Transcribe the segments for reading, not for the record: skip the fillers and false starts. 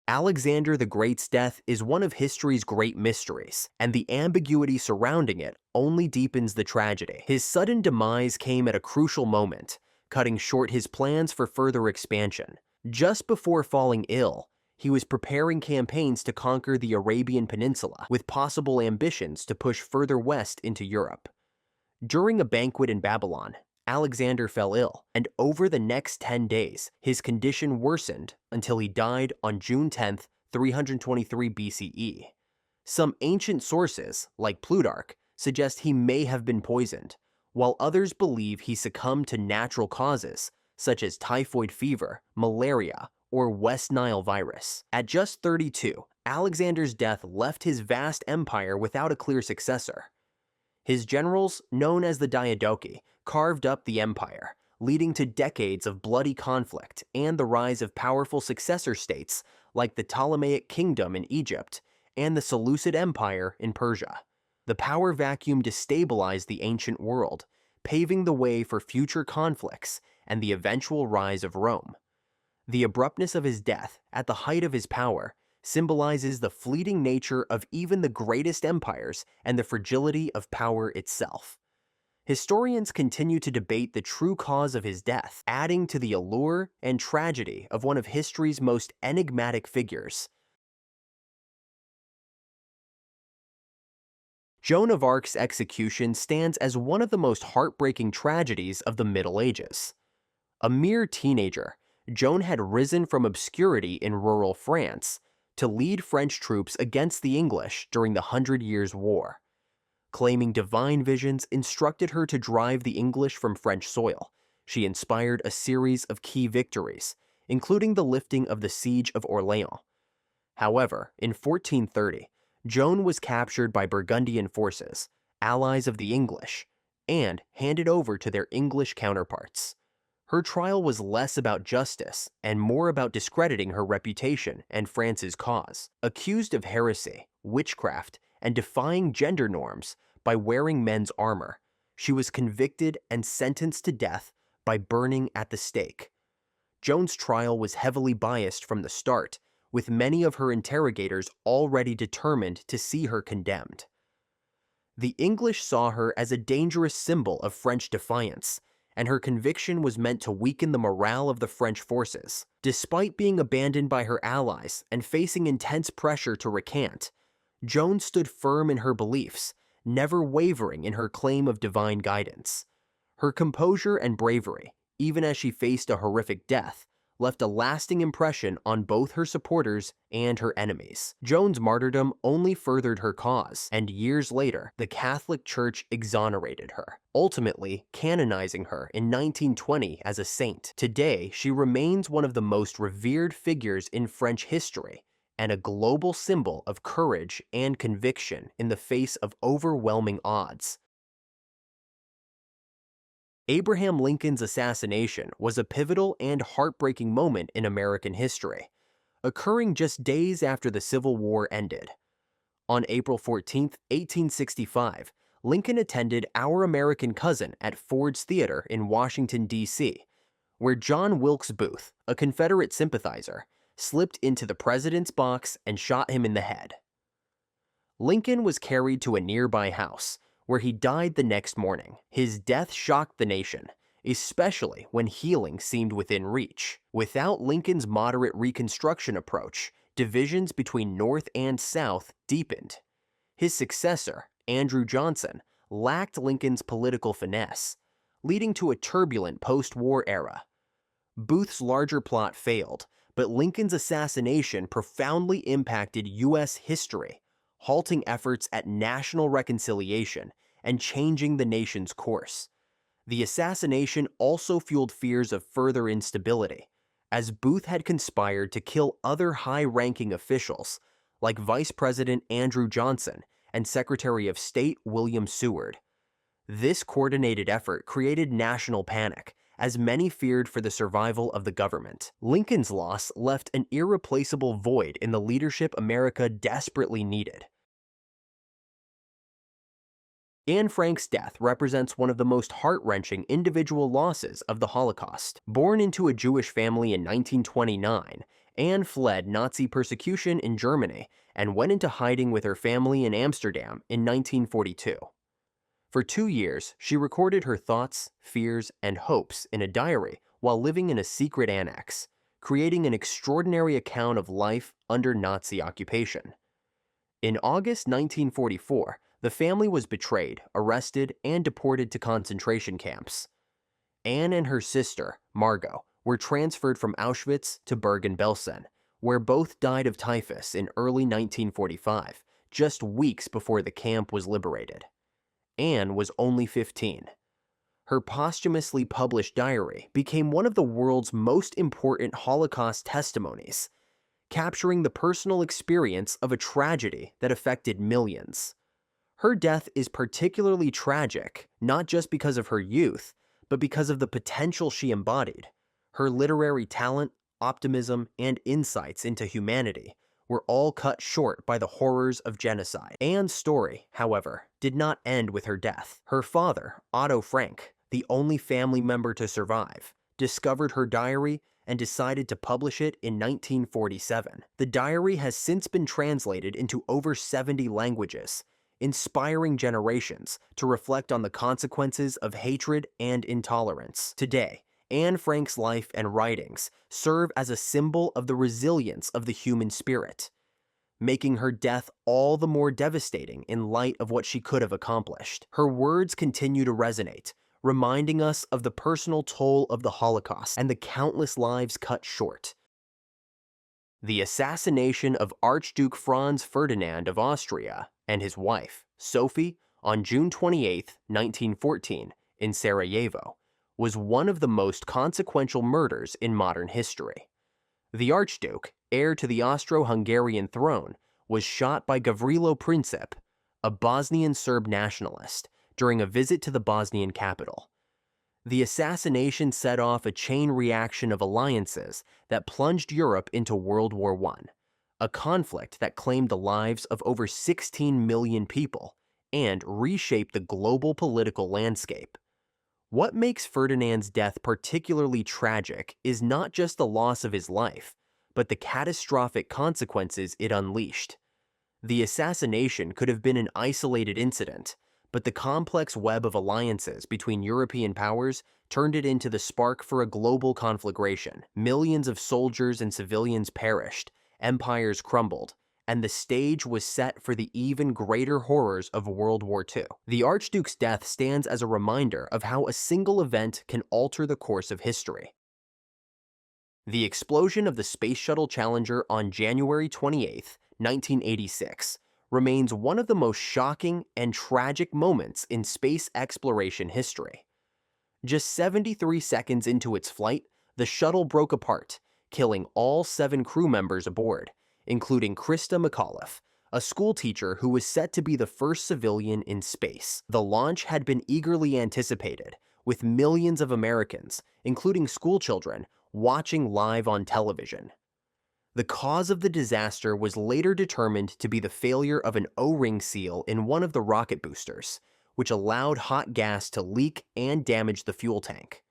Alexander the Great's death is one of history's great mysteries, and the ambiguity surrounding it only deepens the tragedy. His sudden demise came at a crucial moment, cutting short his plans for further expansion. Just before falling ill, he was preparing campaigns to conquer the Arabian Peninsula, with possible ambitions to push further west into Europe. During a banquet in Babylon, Alexander fell ill, and over the next 10 days, his condition worsened until he died on June 10, 323 BCE. Some ancient sources, like Plutarch, suggest he may have been poisoned, while others believe he succumbed to natural causes, such as typhoid fever, malaria, or West Nile virus. At just 32, Alexander's death left his vast empire without a clear successor. His generals, known as the Diadochi, carved up the empire, leading to decades of bloody conflict and the rise of powerful successor states like the Ptolemaic Kingdom in Egypt and the Seleucid Empire in Persia. The power vacuum destabilized the ancient world, paving the way for future conflicts and the eventual rise of Rome. The abruptness of his death, at the height of his power, symbolizes the fleeting nature of even the greatest empires and the fragility of power itself. Historians continue to debate the true cause of his death, adding to the allure and tragedy of one of history's most enigmatic figures. Joan of Arc's execution stands as one of the most heartbreaking tragedies of the Middle Ages. A mere teenager, Joan had risen from obscurity in rural France to lead French troops against the English during the 100 Years' War. Claiming divine visions instructed her to drive the English from French soil, she inspired a series of key victories, including the lifting of the siege of Orléans. However, in 1430, Joan was captured by Burgundian forces, allies of the English, and handed over to their English counterparts. Her trial was less about justice and more about discrediting her reputation and France's cause. Accused of heresy, witchcraft, and defying gender norms by wearing men's armor, she was convicted and sentenced to death by burning at the stake. Joan's trial was heavily biased from the start, with many of her interrogators already determined to see her condemned. The English saw her as a dangerous symbol of French defiance, and her conviction was meant to weaken the morale of the French forces. Despite being abandoned by her allies and facing intense pressure to recant, Joan stood firm in her beliefs, never wavering in her claim of divine guidance. Her composure and bravery, even as she faced a horrific death, left a lasting impression on both her supporters and her enemies. Joan's martyrdom only furthered her cause, and years later, the Catholic Church exonerated her, ultimately canonizing her in 1920 as a saint. Today, she remains one of the most revered figures in French history, and a global symbol of courage and conviction in the face of overwhelming odds. Abraham Lincoln's assassination was a pivotal and heartbreaking moment in American history, occurring just days after the Civil War ended. On April 14, 1865, Lincoln attended Our American Cousin at Ford's Theater in Washington, D.C., where John Wilkes Booth, a Confederate sympathizer, slipped into the president's box and shot him in the head. Lincoln was carried to a nearby house, where he died the next morning. His death shocked the nation, especially when healing seemed within reach. Without Lincoln's moderate Reconstruction approach, divisions between North and South deepened. His successor, Andrew Johnson, lacked Lincoln's political finesse, leading to a turbulent post-war era. Booth's larger plot failed, but Lincoln's assassination profoundly impacted U.S. history, halting efforts at national reconciliation and changing the nation's course. The assassination also fueled fears of further instability, as Booth had conspired to kill other high-ranking officials, like Vice President Andrew Johnson and Secretary of State William Seward. This coordinated effort created national panic, as many feared for the survival of the government. Lincoln's loss left an irreplaceable void in the leadership America desperately needed. Anne Frank's death represents one of the most heart-wrenching individual losses of the Holocaust. Born into a Jewish family in 1929, Anne fled Nazi persecution in Germany and went into hiding with her family in Amsterdam in 1942. For 2 years, she recorded her thoughts, fears, and hopes in a diary while living in a secret annex, creating an extraordinary account of life under Nazi occupation. In August 1944, the family was betrayed, arrested, and deported to concentration camps. Anne and her sister, Margot, were transferred from Auschwitz to Bergen-Belsen, where both died of typhus in early 1945, just weeks before the camp was liberated. Anne was only 15. Her posthumously published diary became one of the world's most important Holocaust testimonies, capturing the personal experience of a tragedy that affected millions. Her death is particularly tragic, not just because of her youth, but because of the potential she embodied. Her literary talent, optimism, and insights into humanity were all cut short by the horrors of genocide. Anne's story, however, did not end with her death. Her father, Otto Frank, the only family member to survive, discovered her diary and decided to publish it in 1947. The diary has since been translated into over 70 languages, inspiring generations to reflect on the consequences of hatred and intolerance. Today, Anne Frank's life and writings serve as a symbol of the resilience of the human spirit, making her death all the more devastating in light of what she could have accomplished. Her words continue to resonate, reminding us of the personal toll of the Holocaust and the countless lives cut short. The assassination of Archduke Franz Ferdinand of Austria and his wife, Sophie, on June 28, 1914, in Sarajevo, was one of the most consequential murders in modern history. The Archduke, heir to the Austro-Hungarian throne, was shot by Gavrilo Princip, a Bosnian Serb nationalist, during a visit to the Bosnian capital. The assassination set off a chain reaction of alliances that plunged Europe into World War I, a conflict that claimed the lives of over 16 million people and reshaped the global political landscape. What makes Ferdinand's death particularly tragic is not just the loss of his life, but the catastrophic consequences it unleashed. The assassination could have been an isolated incident, but the complex web of alliances between European powers turned it into the spark for a global conflagration. Millions of soldiers and civilians perished, empires crumbled, and the stage was set for the even greater horrors of World War II. The Archduke's death stands as a reminder of how a single event can alter the course of history. The explosion of the Space Shuttle Challenger on January 28, 1986, remains one of the most shocking and tragic moments in space exploration history. Just 73 seconds into its flight, the shuttle broke apart, killing all 7 crew members aboard, including Krista McAuliffe, a schoolteacher who was set to be the first civilian in space. The launch had been eagerly anticipated, with millions of Americans, including schoolchildren, watching live on television. The cause of the disaster was later determined to be the failure of an O-ring seal in one of the rocket boosters, which allowed hot gas to leak and damage the fuel tank.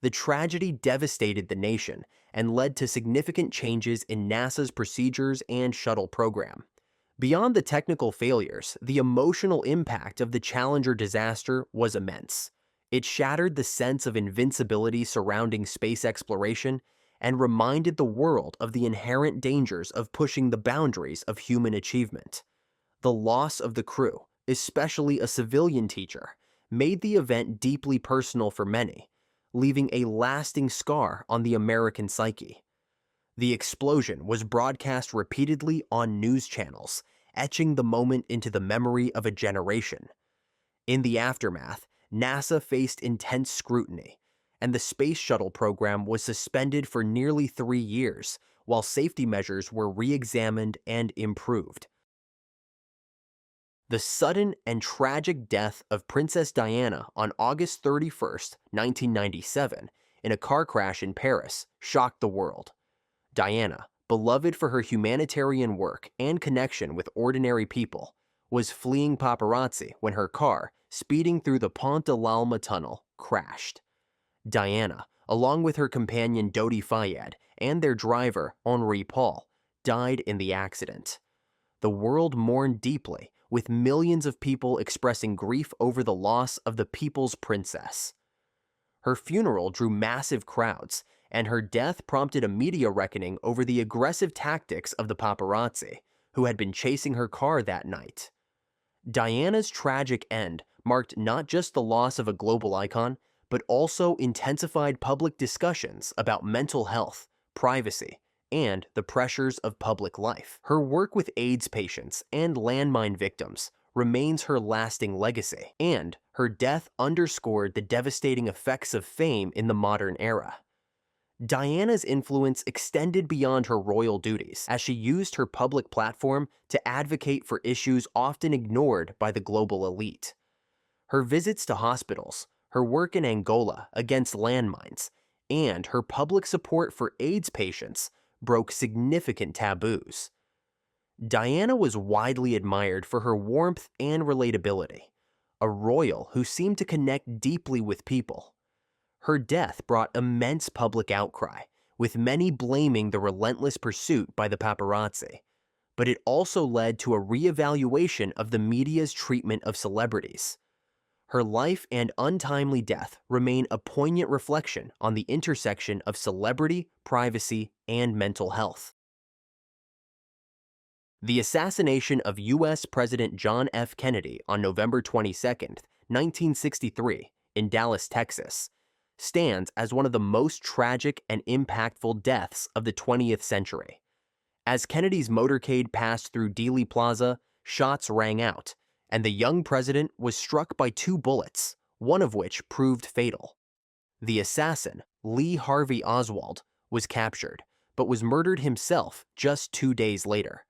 The tragedy devastated the nation and led to significant changes in NASA's procedures and shuttle program. Beyond the technical failures, the emotional impact of the Challenger disaster was immense. It shattered the sense of invincibility surrounding space exploration and reminded the world of the inherent dangers of pushing the boundaries of human achievement. The loss of the crew, especially a civilian teacher, made the event deeply personal for many, leaving a lasting scar on the American psyche. The explosion was broadcast repeatedly on news channels, etching the moment into the memory of a generation. In the aftermath, NASA faced intense scrutiny, and the Space Shuttle program was suspended for nearly 3 years, while safety measures were re-examined and improved. The sudden and tragic death of Princess Diana on August 31, 1997, in a car crash in Paris, shocked the world. Diana, beloved for her humanitarian work and connection with ordinary people, was fleeing paparazzi when her car, speeding through the Pont de l'Alma tunnel, crashed. Diana, along with her companion Dodi Fayed and their driver, Henri Paul, died in the accident. The world mourned deeply, with millions of people expressing grief over the loss of the people's princess. Her funeral drew massive crowds, and her death prompted a media reckoning over the aggressive tactics of the paparazzi, who had been chasing her car that night. Diana's tragic end marked not just the loss of a global icon, but also intensified public discussions about mental health, privacy, and the pressures of public life. Her work with AIDS patients and landmine victims remains her lasting legacy, and her death underscored the devastating effects of fame in the modern era. Diana's influence extended beyond her royal duties, as she used her public platform to advocate for issues often ignored by the global elite. Her visits to hospitals, her work in Angola against landmines, and her public support for AIDS patients broke significant taboos. Diana was widely admired for her warmth and relatability, a royal who seemed to connect deeply with people. Her death brought immense public outcry, with many blaming the relentless pursuit by the paparazzi. But it also led to a reevaluation of the media's treatment of celebrities. Her life and untimely death remain a poignant reflection on the intersection of celebrity, privacy, and mental health. The assassination of U.S. President John F. Kennedy on November 22, 1963, in Dallas, Texas, stands as one of the most tragic and impactful deaths of the 20th century. As Kennedy's motorcade passed through Dealey Plaza, shots rang out, and the young president was struck by 2 bullets, one of which proved fatal. The assassin, Lee Harvey Oswald, was captured, but was murdered himself just 2 days later,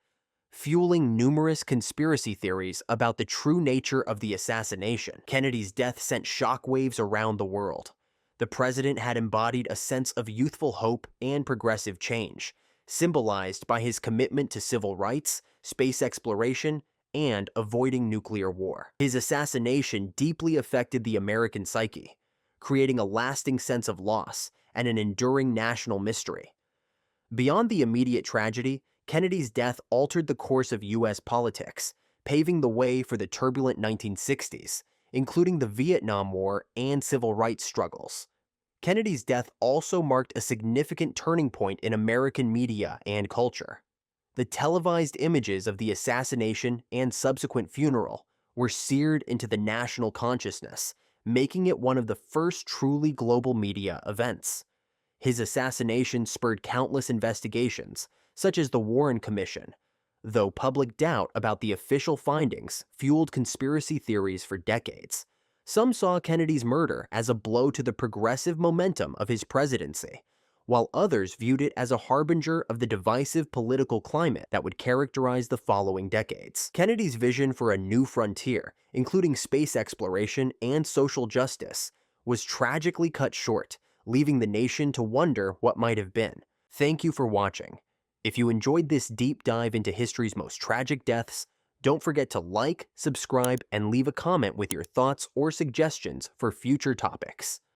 fueling numerous conspiracy theories about the true nature of the assassination. Kennedy's death sent shockwaves around the world. The president had embodied a sense of youthful hope and progressive change, symbolized by his commitment to civil rights, space exploration, and avoiding nuclear war. His assassination deeply affected the American psyche, creating a lasting sense of loss and an enduring national mystery. Beyond the immediate tragedy, Kennedy's death altered the course of U.S. politics, paving the way for the turbulent 1960s, including the Vietnam War and civil rights struggles. Kennedy's death also marked a significant turning point in American media and culture. The televised images of the assassination and subsequent funeral were seared into the national consciousness, making it one of the first truly global media events. His assassination spurred countless investigations, such as the Warren Commission, though public doubt about the official findings fueled conspiracy theories for decades. Some saw Kennedy's murder as a blow to the progressive momentum of his presidency, while others viewed it as a harbinger of the divisive political climate that would characterize the following decades. Kennedy's vision for a new frontier, including space exploration and social justice, was tragically cut short, leaving the nation to wonder what might have been. Thank you for watching. If you enjoyed this deep dive into history's most tragic deaths, don't forget to like, subscribe, and leave a comment with your thoughts or suggestions for future topics.